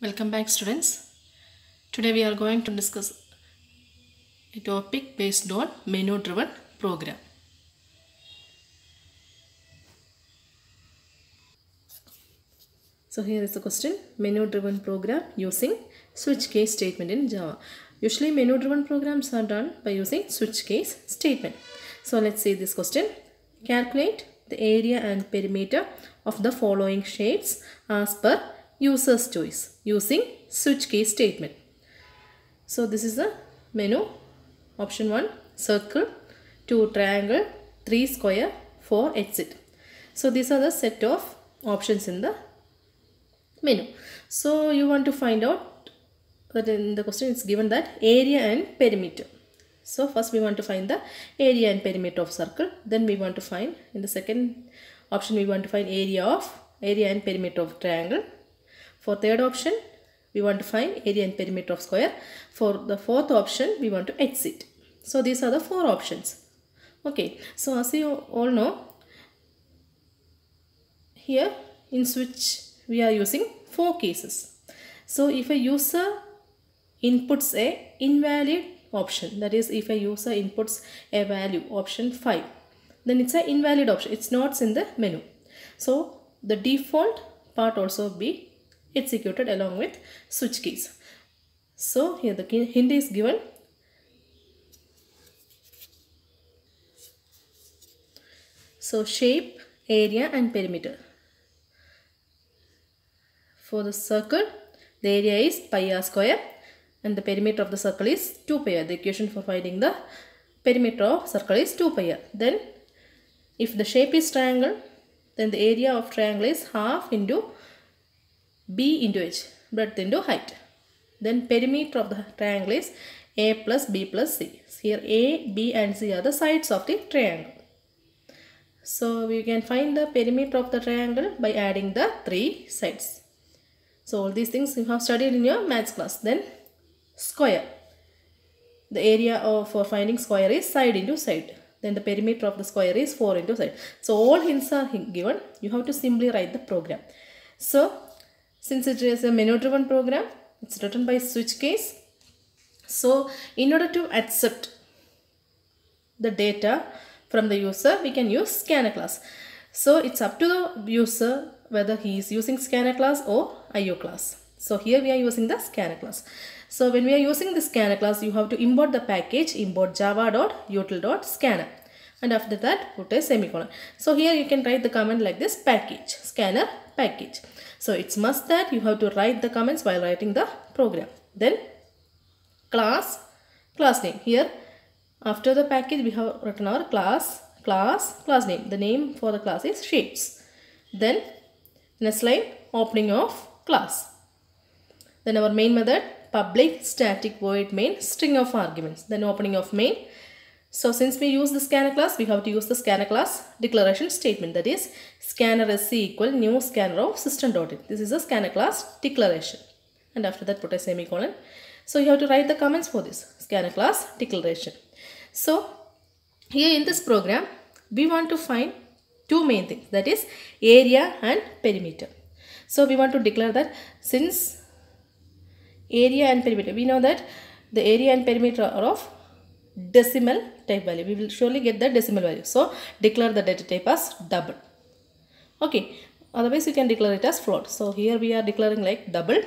Welcome back, students. Today we are going to discuss a topic based on menu driven program. So here is the question: menu driven program using switch case statement in Java. Usually menu driven programs are done by using switch case statement. So let's see this question. Calculate the area and perimeter of the following shapes as per user's choice using switch case statement. So this is the menu. Option 1 circle, 2 triangle, 3 square, 4 exit. So these are the set of options in the menu. So you want to find out that in the question it's given that area and perimeter. So first we want to find the area and perimeter of circle. Then we want to find, in the second option we want to find area and perimeter of triangle. For third option we want to find area and perimeter of square. For the fourth option we want to exit. So these are the four options. Okay, so as you all know, here in switch we are using four cases. So if a user inputs a invalid option, that is if a user inputs a value option 5, then it's an invalid option, it's not in the menu. So the default part also be executed along with switch case. So here the hint is given. So shape, area and perimeter. For the circle, the area is pi r square and the perimeter of the circle is 2 pi r. The equation for finding the perimeter of circle is 2 pi r. Then if the shape is triangle, then the area of triangle is half into b into h, breadth into height. Then perimeter of the triangle is a plus b plus c. Here a, b and c are the sides of the triangle. So we can find the perimeter of the triangle by adding the three sides. So all these things you have studied in your maths class. Then square. The area for finding square is side into side. Then the perimeter of the square is 4 into side. So all hints are given. You have to simply write the program. So since it is a menu driven program, it's written by switch case. So in order to accept the data from the user, we can use scanner class. So it's up to the user whether he is using scanner class or IO class. So here we are using the scanner class. So when we are using the scanner class, you have to import the package, import java.util.scanner, and after that put a semicolon. So here you can write the comment like this: package, scanner package. So it's must that you have to write the comments while writing the program. Then class name. Here after the package we have written our class name. The name for the class is shapes. Then next line, opening of class. Then our main method, public static void main string of arguments. Then opening of main. So since we use the scanner class, we have to use the scanner class declaration statement, that is scanner sc equal new scanner of system.in. This is a scanner class declaration, and after that put a semicolon. So you have to write the comments for this scanner class declaration. So here in this program we want to find two main things, that is area and perimeter. So we want to declare that since area and perimeter, we know that the area and perimeter are of decimal type value. We will surely get the decimal value. So declare the data type as double. Okay, otherwise you can declare it as float. So here we are declaring like double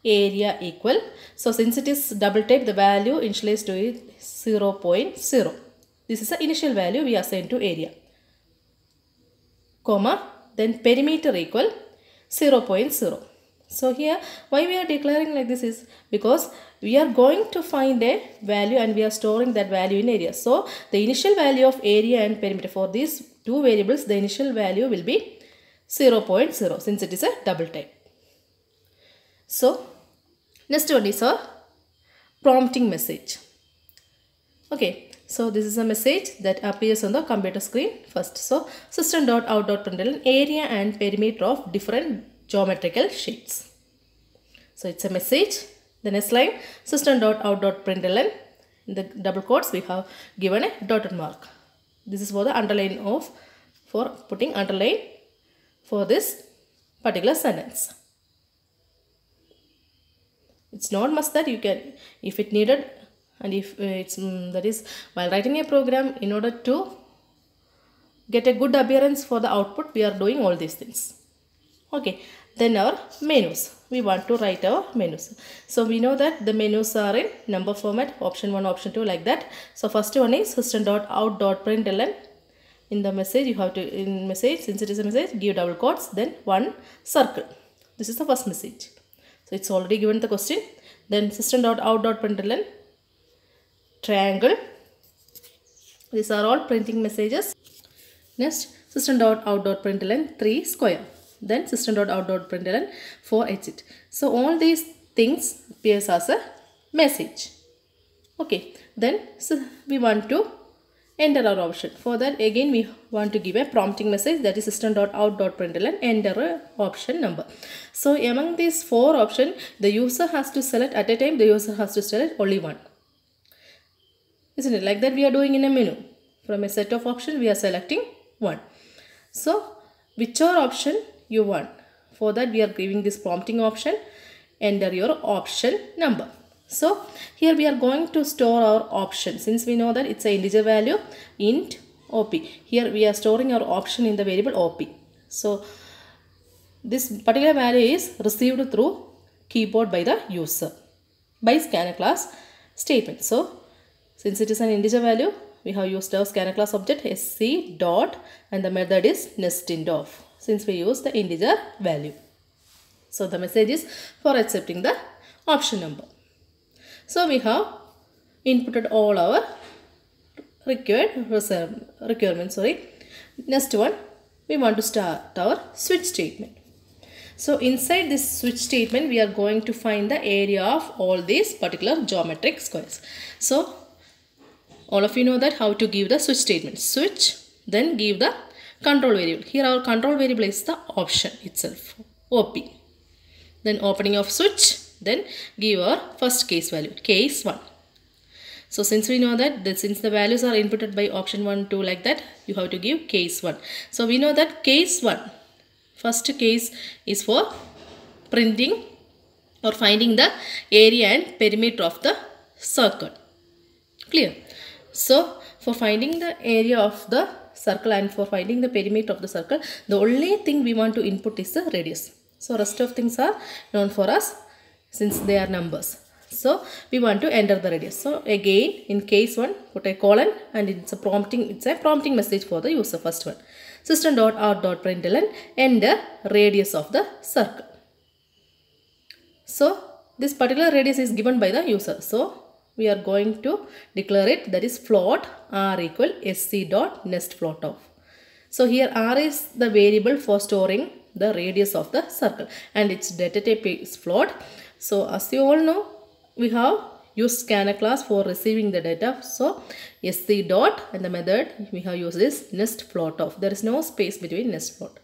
area equal. So since it is double type, the value initialized to it 0.0. This is the initial value we assign to area, comma, then perimeter equal 0.0. So here why we are declaring like this is because we are going to find a value and we are storing that value in area. So the initial value of area and perimeter, for these two variables the initial value will be 0.0 since it is a double type. So next one is our prompting message. Okay, so this is a message that appears on the computer screen first. So system.out.println area and perimeter of different geometrical shapes. So it's a message. The next line, system.out.println, in the double quotes we have given a dotted mark. This is for the underline for putting underline for this particular sentence. It's not must that you can, if it needed, and if it's that is while writing a program, in order to get a good appearance for the output, we are doing all these things. Okay, then our menus. We want to write our menus. So we know that the menus are in number format, option 1, option 2, like that. So first one is system.out.println. In the message, you have to, in message, since it is a message, give double quotes, then one circle. This is the first message. So it's already given the question. Then system.out.println, triangle. These are all printing messages. Next, system.out.println 3 square. Then system.out.println 4 exit. So all these things appears as a message. Okay. Then we want to enter our option. For that, again we want to give a prompting message, that is system.out.println enter a option number. So among these 4 options, the user has to select at a time, the user has to select only one. Isn't it? Like that we are doing in a menu. From a set of options, we are selecting one. So whichever option you want, for that we are giving this prompting option, enter your option number. So here we are going to store our option, since we know that it's an integer value, int op. Here we are storing our option in the variable op. So this particular value is received through keyboard by the user by scanner class statement. So since it is an integer value, we have used our scanner class object sc dot, and the method is nestInt_of, since we use the integer value. So the message is for accepting the option number. So we have inputted all our requirements. Next one, we want to start our switch statement. So inside this switch statement, we are going to find the area of all these particular geometric squares. So all of you know that how to give the switch statement. Switch, then give the control variable. Here our control variable is the option itself, op. Then opening of switch, then give our first case value, case 1. So since we know that since the values are inputted by option 1, 2, like that, you have to give case 1. So we know that case 1, first case is for printing or finding the area and perimeter of the circle. Clear? So for finding the area of the circle and for finding the perimeter of the circle, the only thing we want to input is the radius. So rest of things are known for us, since they are numbers. So we want to enter the radius. So again, in case 1, put a colon, and it's a prompting message for the user. First one, system.out.println enter radius of the circle. So this particular radius is given by the user. So we are going to declare it, that is float r equal sc dot nest float of. So here r is the variable for storing the radius of the circle, and its data type is float. So as you all know, we have used scanner class for receiving the data. So sc dot, and the method we have used is nest float of. There is no space between nest float.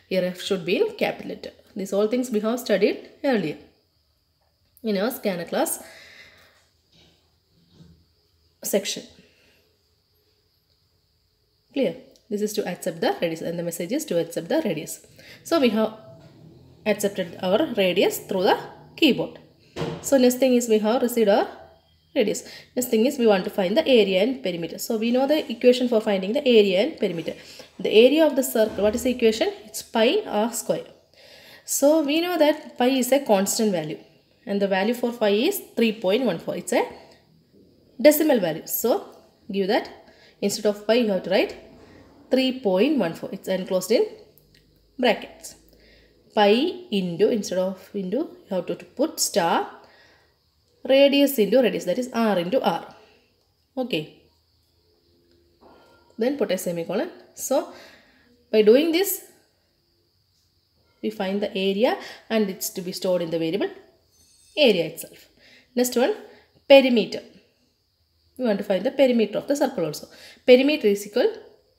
Here f should be in capital letter. These all things we have studied earlier in our scanner class section. Clear? This is to accept the radius, and the message is to accept the radius. So we have accepted our radius through the keyboard. So next thing is we have received our radius. Next thing is we want to find the area and perimeter. So we know the equation for finding the area and perimeter. The area of the circle, what is the equation? It's pi r square. So we know that pi is a constant value, and the value for pi is 3.14. It's a decimal value. So give that, instead of pi you have to write 3.14. It's enclosed in brackets. Pi into, instead of into, you have to put star, radius into radius, that is r into r. Okay. Then put a semicolon. So by doing this, we find the area, and it's to be stored in the variable area itself. Next one, perimeter. We want to find the perimeter of the circle also. Perimeter is equal,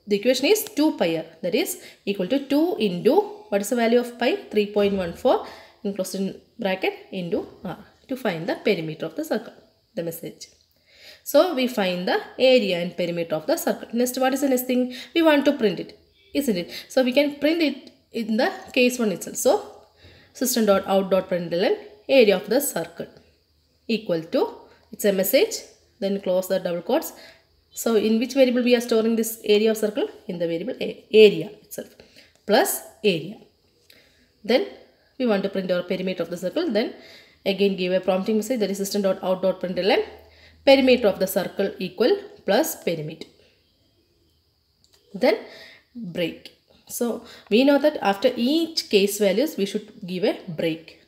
the equation is 2 pi r, that is equal to 2 into, what is the value of pi? 3.14 enclosed in bracket into r, to find the perimeter of the circle, the message. So we find the area and perimeter of the circle. Next, what is the next thing? We want to print it, isn't it? So we can print it in the case 1 itself. So system.out.println area of the circle. equal to, it's a message, then close the double quotes. So in which variable we are storing this area of circle? In the variable area itself, plus area. Then we want to print our perimeter of the circle. Then again give a prompting message, that is system.out.println perimeter of the circle equal plus perimeter. Then break. So we know that after each case values we should give a break.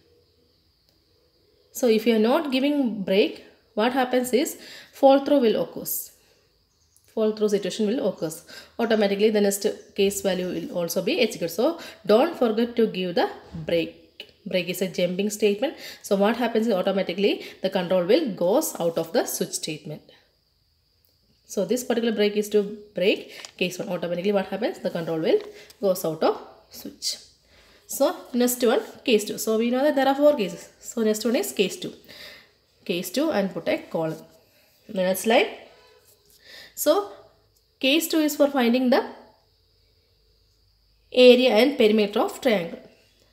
So if you are not giving break, what happens is fall through will occur. Fall through situation will occur. Automatically the next case value will also be executed. So don't forget to give the break. Break is a jumping statement. So what happens is automatically the control will goes out of the switch statement. So this particular break is to break case 1. Automatically what happens? The control will goes out of switch. So next one, case 2. So we know that there are 4 cases. So next one is case 2. Case 2 and put a colon. The next slide. So case 2 is for finding the area and perimeter of triangle.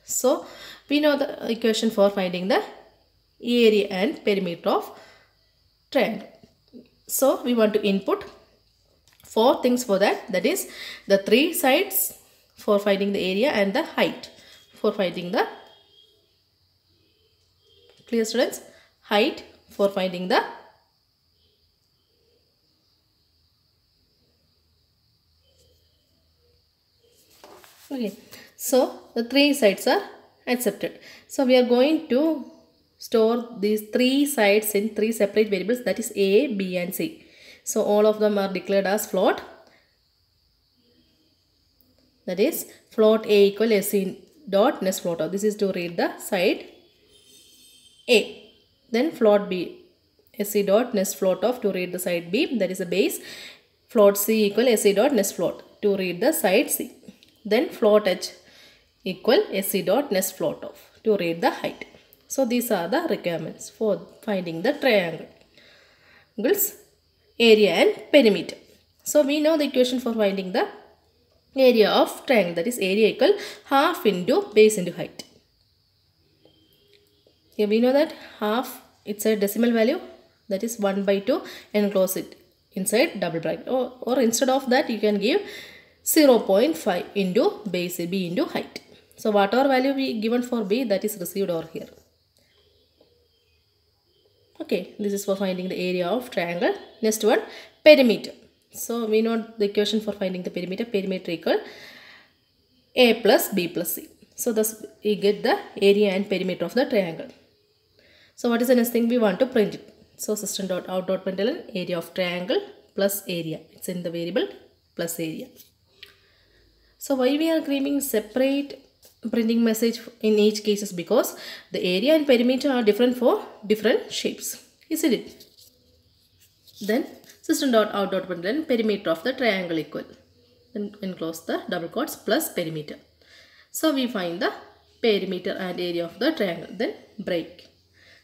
So we know the equation for finding the area and perimeter of triangle. So we want to input 4 things for that. That is the 3 sides for finding the area and the height for finding the, clear students, height for finding the okay. So the 3 sides are accepted. So we are going to store these 3 sides in 3 separate variables, that is A, B and C. So all of them are declared as float. That is float A equal SC dot nest float. This is to read the side A. Then float B, SC dot nest float of to read the side B, that is a base. Float C equal SC dot nest float to read the side C. Then float H equal SC dot nest float of to read the height. So these are the requirements for finding the triangle's area and perimeter. So we know the equation for finding the area of triangle, that is area equal half into base into height. Here we know that half, it's a decimal value, that is 1/2, and close it inside double bracket, or instead of that you can give 0.5 into base B into height. So whatever value we given for B, that is received over here. Okay, this is for finding the area of triangle. Next one, perimeter. So we know the equation for finding the perimeter. Perimeter equal A plus B plus C. So thus we get the area and perimeter of the triangle. So what is the next thing? We want to print it. So system.out.println area of triangle plus area. It's in the variable plus area. So why we are giving separate printing message in each case is because the area and perimeter are different for different shapes, isn't it? Then system.out.println perimeter of the triangle equal, then enclose the double quotes plus perimeter. So we find the perimeter and area of the triangle, then break.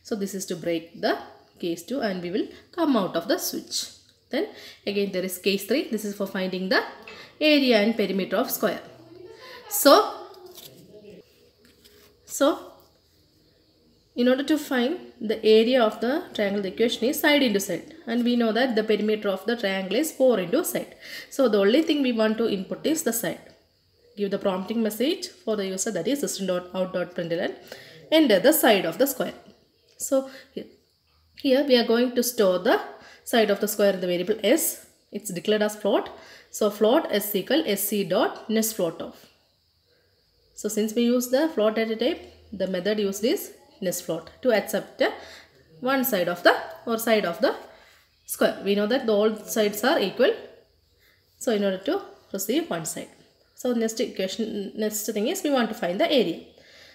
So this is to break the case 2 and we will come out of the switch. Then again there is case 3. This is for finding the area and perimeter of square. So in order to find the area of the triangle, the equation is side into side, and we know that the perimeter of the triangle is 4 into side. So the only thing we want to input is the side. Give the prompting message for the user, that is system.out.println, enter the side of the square. So here we are going to store the side of the square in the variable S. It's declared as float. So float S equal SC dot nest float of. So since we use the float data type, the method used is nest float to accept one side of the square. We know that all sides are equal. So in order to receive one side. So next thing is we want to find the area.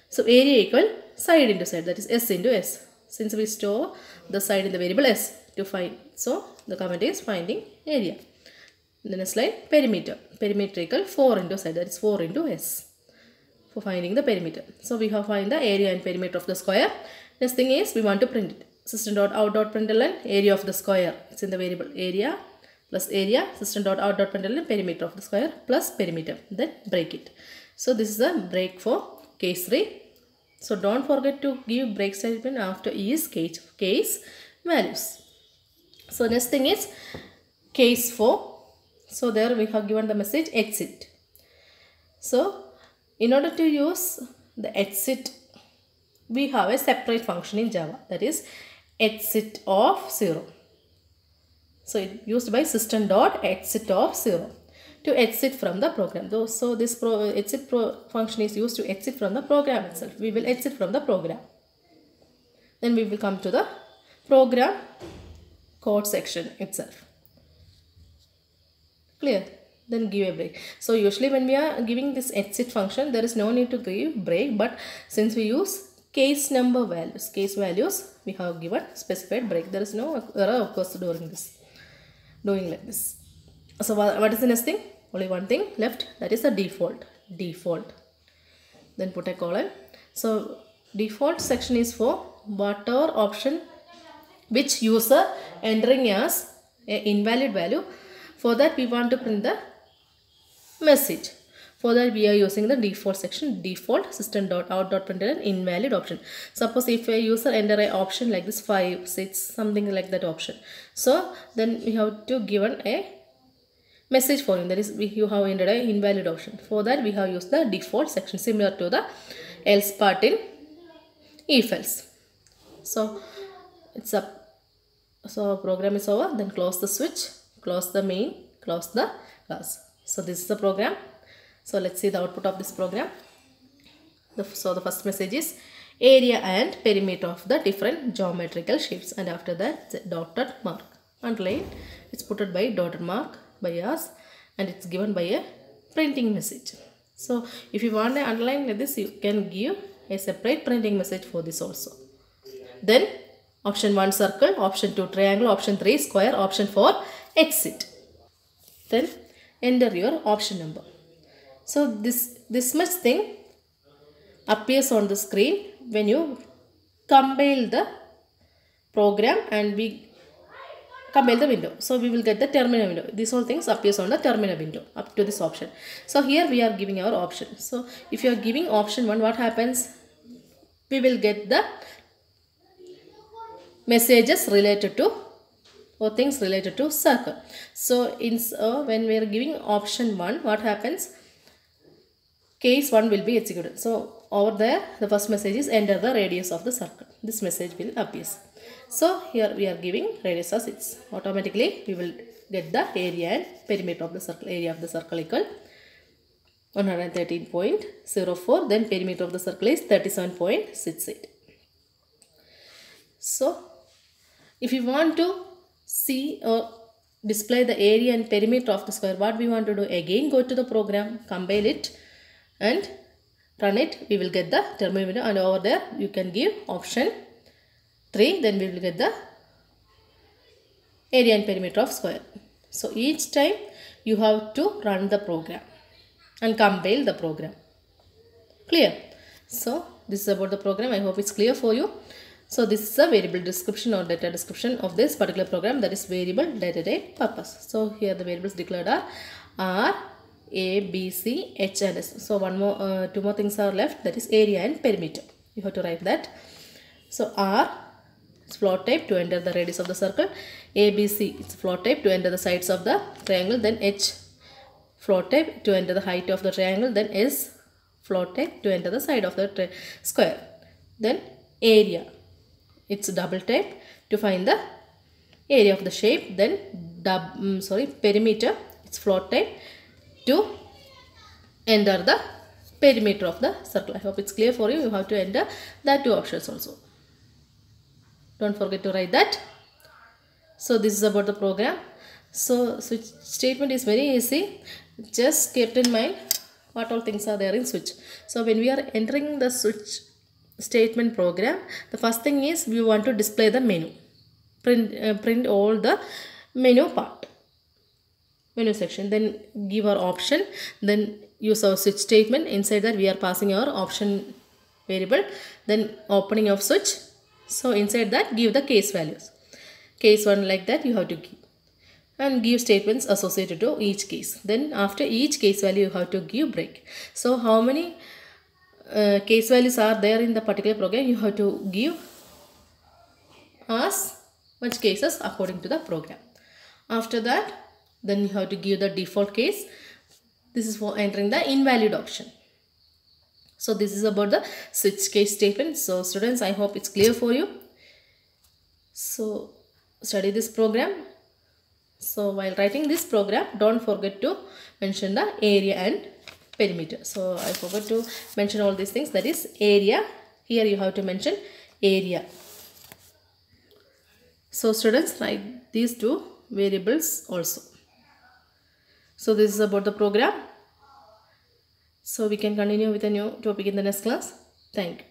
So area equal side into side, that is S into S. Since we store the side in the variable S to find, so the command is finding area. The next slide, perimeter. Perimeter equal 4 into side, that is 4 into S. For finding the perimeter. So we have find the area and perimeter of the square. Next thing is we want to print it. System.out.println area of the square. It's in the variable area plus area. System.out.println perimeter of the square plus perimeter. Then break it. So this is a break for case 3. So don't forget to give break statement after each case values. So next thing is case 4. So there we have given the message exit. So in order to use the exit, we have a separate function in Java, that is exit of 0. So it used by system.exit of 0 to exit from the program. So this exit function is used to exit from the program itself. We will exit from the program. Then we will come to the program code section itself. Clear? Then give a break. So usually when we are giving this exit function, there is no need to give break, but since we use case values, we have given specified break. There is no error of course during this, doing like this. So what is the next thing? Only one thing left, that is the default. Then put a colon. So default section is for whatever option which user entering as an invalid value. For that we want to print the message. For that we are using the default section, default system.out.println invalid option. Suppose if a user enter an option like this 5, 6, something like that option. So then we have to given a message for him, that is you have entered an invalid option. For that we have used the default section, similar to the else part in if else. So it's up. So program is over. Then close the switch, close the main, close the class. So this is the program. So let's see the output of this program. So the first message is area and perimeter of the different geometrical shapes, and after that the dotted mark. Underline, it's put by dotted mark by us, and it's given by a printing message. So if you want to underline like this, you can give a separate printing message for this also. Then option 1 circle, option 2 triangle, option 3 square, option 4 exit. Then enter your option number. So this much thing appears on the screen when you compile the program and we compile the window. So we will get the terminal window. These all things appears on the terminal window up to this option. So here we are giving our option. So if you are giving option 1, what happens? We will get the messages related to or things related to circle. So when we are giving option 1, what happens? Case 1 will be executed. So over there the first message is enter the radius of the circle. This message will appear. So here we are giving radius as 6. Automatically we will get the area and perimeter of the circle. Area of the circle equal 113.04. Then perimeter of the circle is 37.68. So if you want to see or display the area and perimeter of the square, what we want to do? Again go to the program, compile it and run it. We will get the terminal window, and over there you can give option 3. Then we will get the area and perimeter of square. So each time you have to run the program and compile the program. Clear? So this is about the program. I hope it's clear for you. So this is a variable description or data description of this particular program, that is variable data type purpose. So here the variables declared are R, A, B, C, H and S. So two more things are left, that is area and perimeter. You have to write that. So R is float type to enter the radius of the circle. A, B, C is float type to enter the sides of the triangle. Then H float type to enter the height of the triangle. Then S float type to enter the side of the square. Then area, it's double type to find the area of the shape. Then perimeter, it's float type to enter the perimeter of the circle. I hope it's clear for you. You have to enter that 2 options also. Don't forget to write that. So this is about the program. So switch statement is very easy. Just keep in mind what all things are there in switch. So when we are entering the switch statement program, the first thing is we want to display the menu. Print all the menu part, menu section. Then give our option. Then use our switch statement. Inside that we are passing our option variable. Then opening of switch. So inside that give the case values. Case 1 like that you have to give. And give statements associated to each case. Then after each case value you have to give break. So how many case values are there in the particular program, you have to give as much cases according to the program. After that, then you have to give the default case. This is for entering the invalid option. So this is about the switch case statement. So students, I hope it's clear for you. So study this program. So while writing this program, don't forget to mention the area and perimeter. So I forgot to mention all these things. That is area. Here you have to mention area. So students, write these two variables also. So this is about the program. So we can continue with a new topic in the next class. Thank you.